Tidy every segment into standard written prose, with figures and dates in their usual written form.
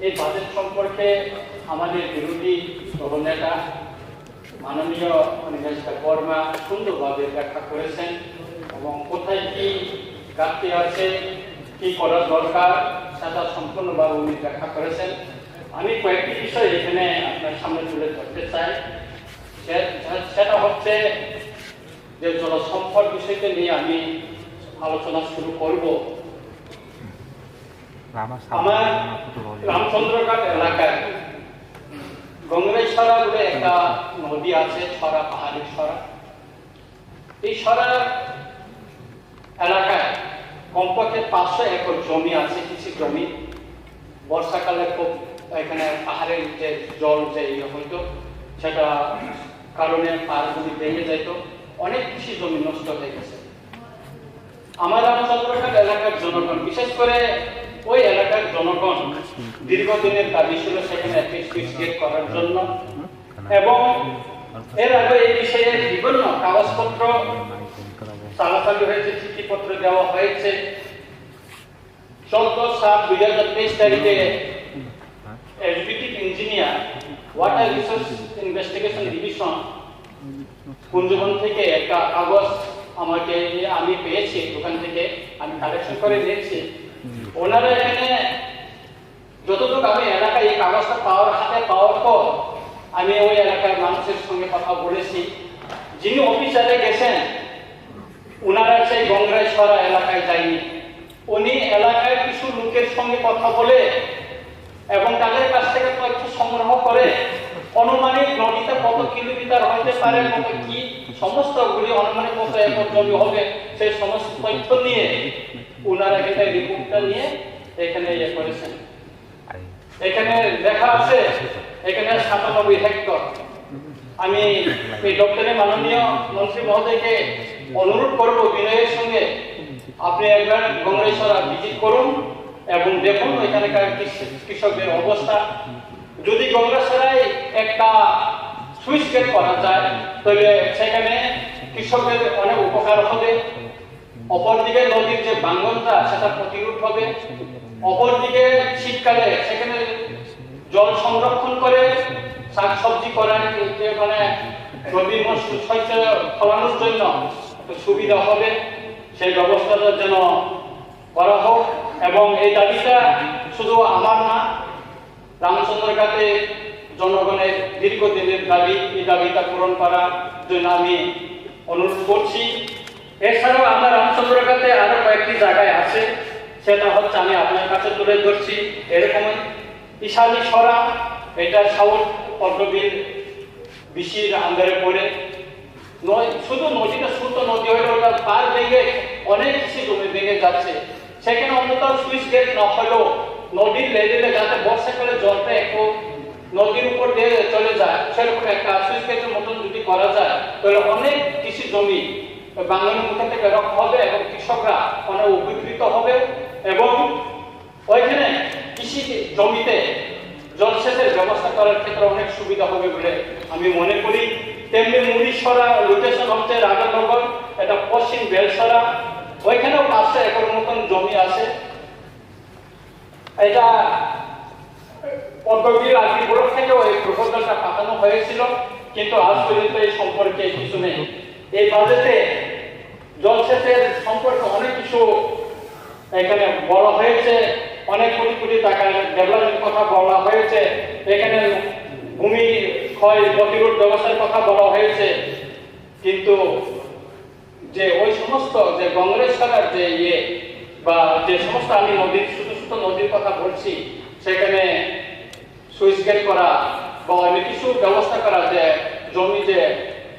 এই বাজেট সম্পর্কে আমাদের বিরোধী দলনেতা মাননীয় মিনিস্টার বর্মা সুন্দরভাবে ব্যাখ্যা করেছেন এবং কোথায় কি ঘাটতি আছে, কি করা দরকার সেটা সম্পূর্ণভাবে উনি ব্যাখ্যা করেছেন। আমি কয়েকটি বিষয় এখানে আপনার সামনে তুলে ধরতে চাই। সেটা হচ্ছে যে জলসম্পদ বিষয়কে নিয়ে আমি আলোচনা শুরু করব। আমার রামচন্দ্রঘাট এলাকায় গঙ্গাই ছড়া বলে একটা নদী আছে, ছড়া, পাহাড়ি ছড়া। এই ছড়া এলাকায় কমপক্ষে 500 একর জমি আছে, কৃষি জমি। বর্ষাকালে খুব এখানে পাহাড়ের যে জল যে হইতো সেটা কারণে পাহাড়গুলি ভেঙে যেত, অনেক কৃষি জমি নষ্ট হয়ে গেছে। আমার রামচন্দ্রঘাট এলাকার জনগণ, বিশেষ করে ওই এলাকার জনগণ দীর্ঘদিনের দাবি ছিল সেখানে একটি সুইচ গেট করার জন্য, এবং এর আগে এই বিষয়ে বিভিন্ন কাগজপত্র চালাচালি হয়েছে, চিঠিপত্র দেওয়া হয়েছে। 14/7/2023 তারিখে executive engineer water resource investigation division Kunjaban থেকে একটা কাগজ আমি পেয়েছি, দোকান থেকে আমি কালেকশন করে নিয়েছি। ওনারা এখানে যতটুকু আমি এলাকায় এই কাগজটা হাতে পাওয়ার পর আমি ওই এলাকার মানুষের সঙ্গে কথা বলেছি। যিনি অফিসারে গেছেন ওনারা সেই গঙ্গাই ছড়া এলাকায় যায়নি। উনি এলাকায় কিছু লোকের সঙ্গে কথা বলে এবং তাদের কাছ থেকে তথ্য সংগ্রহ করে অনুমানিক নদীতে কত কিলোমিটার হতে পারে, কত কি সমস্তগুলি অনুমানিক কত একর জমি হবে সেই সমস্ত তথ্য নিয়ে ওনারা এখানে রিপোর্টটা নিয়ে এখানে করেছেন। এখানে দেখা আছে এখানে 97 হেক্টর। আমি এই দপ্তরে মাননীয় মন্ত্রী মহোদয়কে অনুরোধ করব বিনয়ের সঙ্গে আপনি একবার গঙ্গাইছড়া ভিজিট করুন এবং দেখুন এখানকার কৃষকদের অবস্থা। যদি গঙ্গাছড়ায় একটা সুইচ গেট করা যায় তাহলে সেখানে কৃষকদের অনেক উপকার হবে। অপরদিকে নদীর যে ভাঙ্গনটা সেটা প্রতিরোধ হবে। অপরদিকে শীতকালে সেখানে জল সংরক্ষণ করে শাকসবজি করার মানে রবি শস্য ফলানোর জন্য সুবিধা হবে, সেই ব্যবস্থাটা যেন করা হোক। এবং এই দাবিটা শুধু আমার না, রামচন্দ্রঘাটে জনগণের দীর্ঘদিনের দাবি। এই দাবিটা পূরণ করার জন্য আমি অনুরোধ করছি। এছাড়াও আমার রামচন্দ্রঘাটে আরো কয়েকটি জায়গায় আছে, সেটা হচ্ছে আমি আপনার কাছে তুলে ধরছি। এরকম ইশালি ছড়া, এটা সাউথ পদ্মবিল বিশির আন্ডারে পড়ে। শুধু নদীটা ছোট নদী হলে ওটা পার ভেঙে অনেক কৃষি জমি ভেঙে যাচ্ছে। সেখানে অন্তত সুইচ গেট না হলেও নদীর লেভেলে যাতে বর্ষাকালে জলটা একটু নদীর উপর দিয়ে চলে যায় সেরকম একটা সুইচ গেটের মতন যদি করা যায় তাহলে অনেক কৃষি জমি বাঙালির মুখে থেকে রক্ষা হবে এবং কৃষকরা অনেক উপকৃত হবে এবং ওইখানে কৃষি জমিতে জলসেচের ব্যবস্থা করার ক্ষেত্রে অনেক সুবিধা হবে বলে আমি মনে করি। তেমনি মুড়িছড়া লোকেশন হচ্ছে রাজানগর, এটা পশ্চিম বেলসরা, ওইখানেও 500 একর মতন জমি আছে। এটা পদ্মবিল আর্থিক বোর্ড থেকেও এই প্রপোজালটা পাঠানো হয়েছিল, কিন্তু আজ পর্যন্ত এই সম্পর্কে কিছু নেই। এই বাজেটে জলসেচের সম্পর্কে অনেক কিছু এখানে বলা হয়েছে, অনেক কোটি কোটি টাকার ডেভেলপমেন্টের কথা বলা হয়েছে, এখানে ভূমি ক্ষয় প্রতিরোধ ব্যবস্থার কথা বলা হয়েছে, কিন্তু যে ওই সমস্ত যে গঙ্গাছড়ার যে বা যে সমস্ত আমি নদীর ছোট ছোট নদীর কথা বলছি সেখানে সুইচ গেট করা বা অনেক কিছু ব্যবস্থা করা, যে জমি যে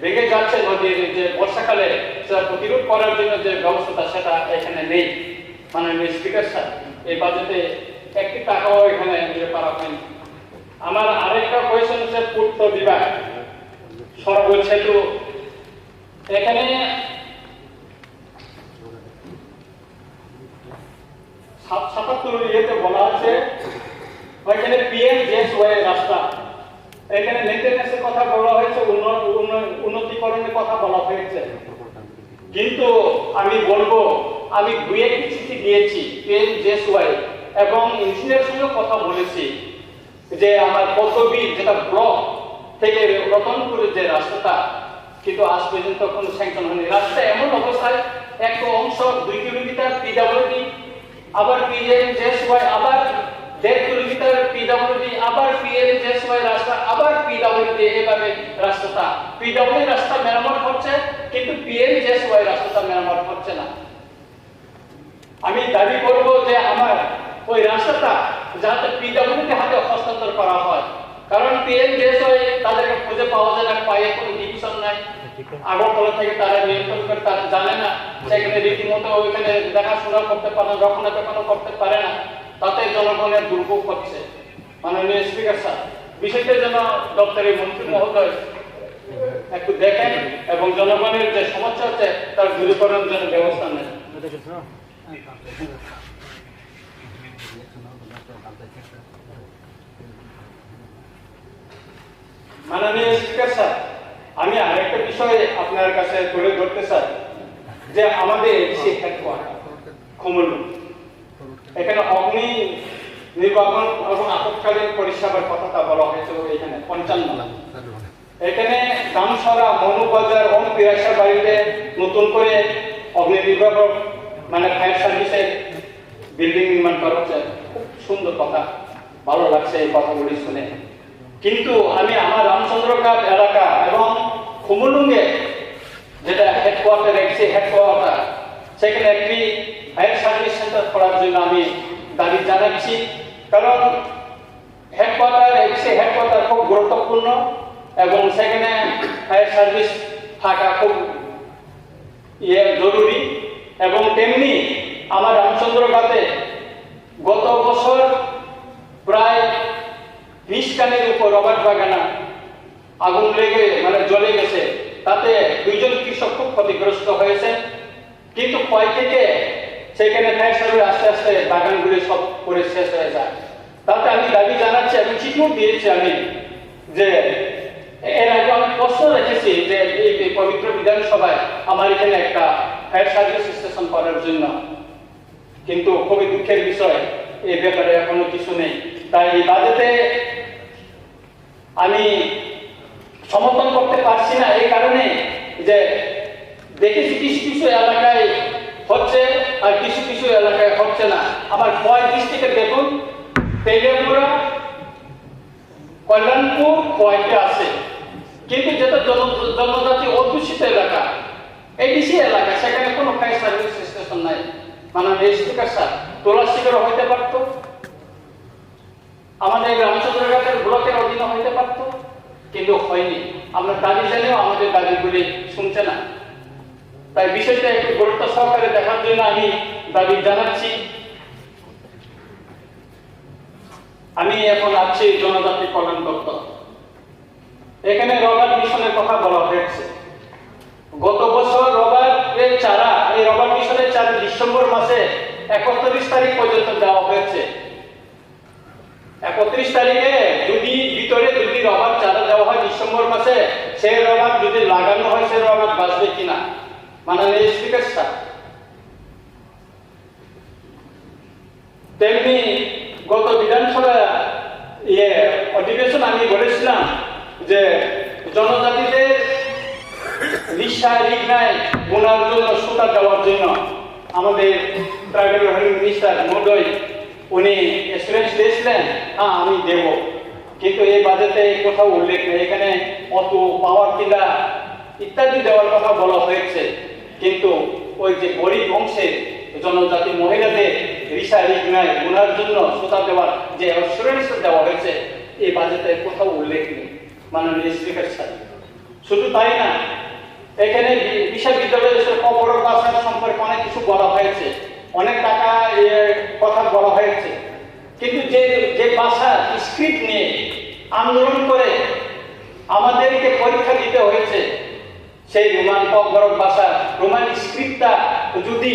ভেঙে যাচ্ছে নদীর যে বর্ষাকালে সেটা প্রতিরোধ করার জন্য যে ব্যবস্থাটা সেটা এখানে নেই। মাননীয় স্পিকার স্যার, এই বাজেটে 1 টাকাও এখানে করা হয়নি। আমার আরেকটা কোয়েশ্চেন হচ্ছে পূর্ত বিভাগ সড়ক সেতু, এখানে 77 বলা আছে ওইখানে PMJSY রাস্তা, এখানে মেইনটেনেন্সের কথা বলা হয়েছে, উন্নতিকরণের কথা বলা হয়েছে, কিন্তু আমি বলবো আমি 2 চিঠি দিয়েছি PMJSY এবং ইঞ্জিনিয়ার সঙ্গে কথা বলেছি যে আমার পল্লবী যেটা ব্লক থেকে রতনপুরের যে রাস্তাটা, কিন্তু আজ পর্যন্ত কোনো স্যাংশন হয়নি। রাস্তা এমন অবস্থায় একটা অংশ 2 কিলোমিটার পিডব্লিউডি, আবার পিএমজেএসওয়াই, আবার 1.5 কিলোমিটার পিডব্লিউডি, আবার পিএমজেএসওয়াই রাস্তা, আবার পিডব্লিউডি, এভাবে রাস্তাটা পিডব্লিউডি রাস্তা মেরামত হচ্ছে, কিন্তু পিএমজেএসওয়াই রাস্তাটা মেরামত হচ্ছে না। আমি দাবি করব যে আমার ওই রাস্তাটা যাতে পিডব্লিউডি হাতে হস্তান্তর করা হয়, কারণ পিএমজেএসওয়াই তাদেরকে খুঁজে পাওয়া যায় না, পায়ে কোনো ডিভিশন নাই, আগরতলা থেকে তারা নিয়ন্ত্রণ করে, তারা জানে না, সেখানে রীতিমতো ওইখানে দেখাশোনা করতে পারে না, রক্ষণাবেক্ষণ করতে পারে না, তাতে জনগণের দুর্ভোগ হচ্ছে। মাননীয় স্পিকার স্যার, বিষয়টা যেন দপ্তরের মন্ত্রী মহোদয় একটু দেখেন এবং জনগণের যে সমস্যা হচ্ছে তার দূরীকরণের জন্য ব্যবস্থা নেন। মাননীয় স্পিকার স্যার, আমি আরেকটা বিষয় আপনার কাছে তুলে ধরতে চাই যে আমাদের শিক্ষা ক্ষমল এখানে অগ্নি নির্বাপন এবং আপৎকালীন পরিষেবার কথাটা বলা হয়েছে এখানে 55। এখানে গামসরা, মনুবাজার, ওম পিরাসা বাড়িতে নতুন করে অগ্নি নির্বাপক মানে ফায়ার সার্ভিসের বিল্ডিং নির্মাণ করা হচ্ছে। খুব সুন্দর কথা, ভালো লাগছে এই কথাগুলি শুনে। কিন্তু আমি আমার রামচন্দ্রঘাট এলাকা এবং খুমুলুঙ্গে যেটা হেডকোয়ার্টার, হেডকোয়ার্টার, সেখানে একটি ফায়ার সার্ভিস সেন্টার করার জন্য আমি দাবি জানাচ্ছি, কারণ হেডকোয়ার্টার খুব গুরুত্বপূর্ণ এবং সেখানে ফায়ার সার্ভিস থাকা খুব জরুরি। এবং তেমনি আমার রামচন্দ্রঘাটে গত বছর প্রায় 20 কানের উপর রবার বাগানা আগুন লেগে মানে জ্বলে গেছে, তাতে 2 জন কৃষক খুব ক্ষতিগ্রস্ত হয়েছে, কিন্তু ক্ষয় থেকে সেখানে ফায়ার সার্ভিস আস্তে আস্তে বাগানগুলি সব করে শেষ হয়ে যায়। তাতে আমি দাবি জানাচ্ছি এবং চিঠিও দিয়েছি আমি যে এর আগে আমি প্রশ্ন রেখেছি যে এই পবিত্র বিধানসভায় আমার এখানে একটা ফায়ার সার্ভিস স্টেশন করার জন্য, কিন্তু খুবই দুঃখের বিষয় এই ব্যাপারে এখনো কিছু নেই। তাই এই বাজেটে আমি সমর্থন করতে পারছি না, এই কারণে যে দেখেছি কিছু এলাকায় হচ্ছে আর কিছু এলাকায় হচ্ছে না। আমার খোয়াই ডিস্ট্রিক্টে দেখুন, তেলেপুরা, কল্যাণপুর, খোয়াইতে আছে, কিন্তু যেটা জনজাতি অধ্যুষিত এলাকা, এডিসি এলাকা, সেখানে কোনো ফায়ার সার্ভিস স্টেশন নাই। মাননীয় স্পিকার স্যার, তোলাশিগড় হইতে পারত, আমাদের রামচন্দ্রঘাটের ব্লকের অধীনে হইতে পারত, কিন্তু হয়নি। আমরা দাবি জানিও আমাদের দাবিগুলি শুনছে না। তাই বিষয়টা একটু গুরুত্ব সহকারে দেখার জন্য আমি দাবি জানাচ্ছি। আমি এখন আছি জনজাতি কল্যাণ দপ্তর। এখানে রবার মিশনের কথা বলা হয়েছে। গত বছর রবারের চারা, এই রবার মিশনের চারা ডিসেম্বর মাসে 31 তারিখ পর্যন্ত দেওয়া হয়েছে। 31 তারিখে যদি রবার চারা দেওয়া হয় ডিসেম্বর মাসে, সেই রবার যদি লাগানো হয় সেই রবার বাঁচবে কিনা? মাননীয় স্পিকার স্যার, তেমনি গত বিধানসভা অধিবেশন আমি বলেছিলাম যে জনজাতিদের রিগনায় বোনার জন্য সুতা দেওয়ার জন্য আমাদের ট্রাইবাল মিনিস্টার মহোদয় উনি এসুরেন্স দিয়েছিলেন, হ্যাঁ আমি দেব, কিন্তু এই বাজেটে কোথাও উল্লেখ নেই। এখানে অত পাওয়ার কিলা ইত্যাদি দেওয়ার কথা বলা হয়েছে, কিন্তু ওই যে গরিব অংশের জনজাতি মহিলাদের রিগনায় বোনার জন্য সুতা দেওয়ার যে এসুরেন্স দেওয়া হয়েছে এই বাজেটে কোথাও উল্লেখ নেই। মাননীয় স্পিকার স্যার, শুধু তাই না, এখানে বিশ্ববিদ্যালয়ের কবর বাসার সম্পর্কে অনেক কিছু বলা হয়েছে, অনেক টাকা কথা বলা হয়েছে, কিন্তু যে ভাষা স্ক্রিপ্ট নিয়ে আন্দোলন করে আমাদেরকে পরীক্ষা দিতে হয়েছে, সেই রোমান কবরক ভাষা রোমান স্ক্রিপ্টটা যদি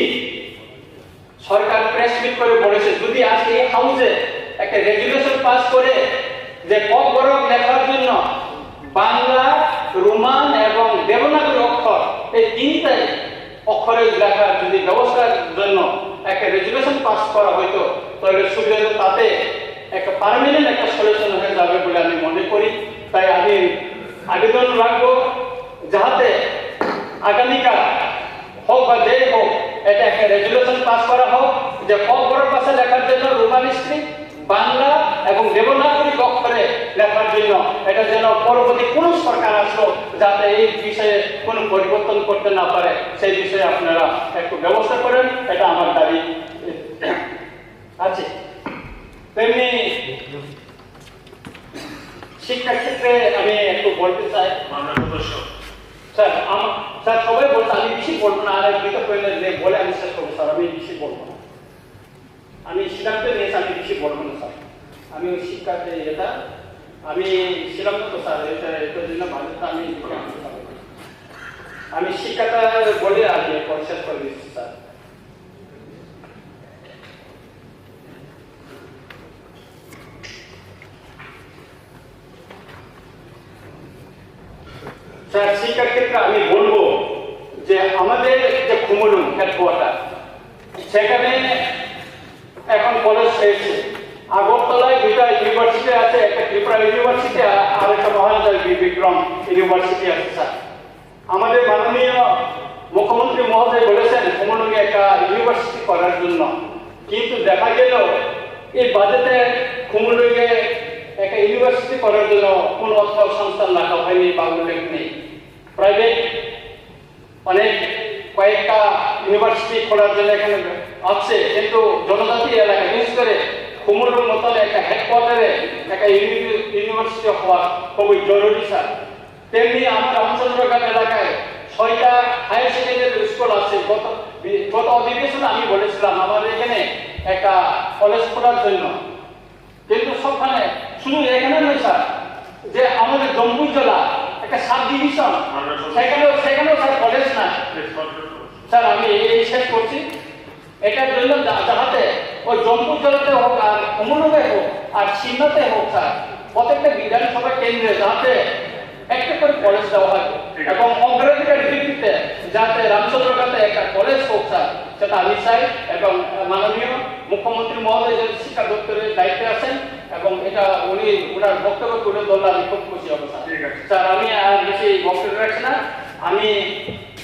সরকার প্রেসক্রিপ্ট করে বলেছে, যদি আজকে এই হাউসে একটা রেজুলেশন পাস করে যে কবরক লেখার জন্য বাংলা, রোমান এবং দেবনাগরী অক্ষর, এই 3টাই অক্ষরে লেখার যদি ব্যবস্থার জন্য একটা রেজুলেশন পাস করা হইতো, তাহলে সুবিধা তাতে একটা পার্মানেন্ট একটা সলিউশন হয়ে যাবে বলে আমি মনে করি। তাই আমি আবেদন রাখবো যাহাতে আগামীকাল হোক বা যে হোক এটা একটা রেজুলেশন পাস করা হোক যে বড় ভাষা লেখার জন্য রোমান স্ক্রিপ্ট বাংলা এবং দেবনাগরী অক্ষরে লেখার জন্য এটা যেন পরবর্তী কোন সরকার আসলো যাতে এই বিষয়ে কোনো পরিবর্তন করতে না পারে সেই বিষয়ে আপনারা একটু ব্যবস্থা করেন, এটা আমার দাবি আছে। তেমনি শিক্ষাক্ষেত্রে আমি একটু বলতে চাই, স্যার সবাই বলছে আমি বেশি বলবো না, আর দুটো বলে আমি শেষ করবো স্যার, আমি বেশি বলবো না, আমি সিদ্ধান্ত নিয়েছি আমি বেশি বলবো না স্যার। আমি ওই শিক্ষাতে এটা আমি ছিলাম তো স্যার, এটার জন্য বাধ্যতা আমি শিক্ষাটা বলে আগে শেষ করে দিচ্ছি স্যার। স্যার শিক্ষার ক্ষেত্রে আমি বলবো যে আমাদের যে কুমুলুং হেডকোয়ার্টার সেখানে এখন কলেজ হয়েছে, আগরতলায় দুইটা ইউনিভার্সিটি আছে, একটা ত্রিপুরা ইউনিভার্সিটি আর একটা মহারাজা বিক্রম ইউনিভার্সিটি আছে স্যার। আমাদের মাননীয় মুখ্যমন্ত্রী মহোদয় বলেছেন কুমুলুঙে একটা ইউনিভার্সিটি করার জন্য, কিন্তু দেখা গেল এই বাজেটে কুমুলুঙে একটা ইউনিভার্সিটি করার জন্য কোন অর্থ সংস্থান রাখা হয়নি বা উল্লেখ নেই। প্রাইভেট অনেক কয়েকটা ইউনিভার্সিটি খোলার জন্য এখানে আছে, কিন্তু জনজাতি এলাকা বিশেষ করে কুমুলুং মতন একটা হেডকোয়ার্টারে একটা ইউনিভার্সিটি হওয়া খুবই জরুরি স্যার। তেমনি আমার রামচন্দ্রঘাট এলাকায় 6টা হায়ার সেকেন্ডারি স্কুল আছে। গত অধিবেশনে আমি বলেছিলাম আমাদের এখানে একটা কলেজ খোলার জন্য, কিন্তু সবখানে শুধু এখানে নয় স্যার, যে আমাদের জম্মু জেলা একটা সাব ডিভিশন সেখানেও স্যার কলেজ না স্যার। আমি এই শেষ করছি, এটার জন্য যাহাতে ওই জম্মু জেলাতে হোক আর কুমুলুঙে হোক আর সিন্নাতে হোক স্যার, প্রত্যেকটা বিধানসভা কেন্দ্রে যাতে একটা করে কলেজ দেওয়া হয় এবং অগ্রাধিকার ভিত্তিতে যাতে রামচন্দ্রঘাটে একটা কলেজ হোক স্যার, সেটা আমি চাই। এবং মাননীয় মুখ্যমন্ত্রী মহোদয় যে শিক্ষা দপ্তরের দায়িত্বে আছেন এবং এটা উনি ওনার বক্তব্য তুলে ধরলে আমি খুব খুশি হব স্যার। আমি আর বেশি বক্তব্য রাখছি না, আমি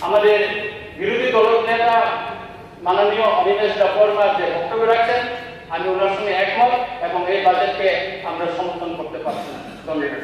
আমাদের বিরোধী দল নেতা মাননীয় অবিনাশ বর্মা যে বক্তব্য রাখছেন আমি ওনার সঙ্গে একমত এবং এই বাজেটকে আমরা সমর্থন করতে পারছি না। ধন্যবাদ।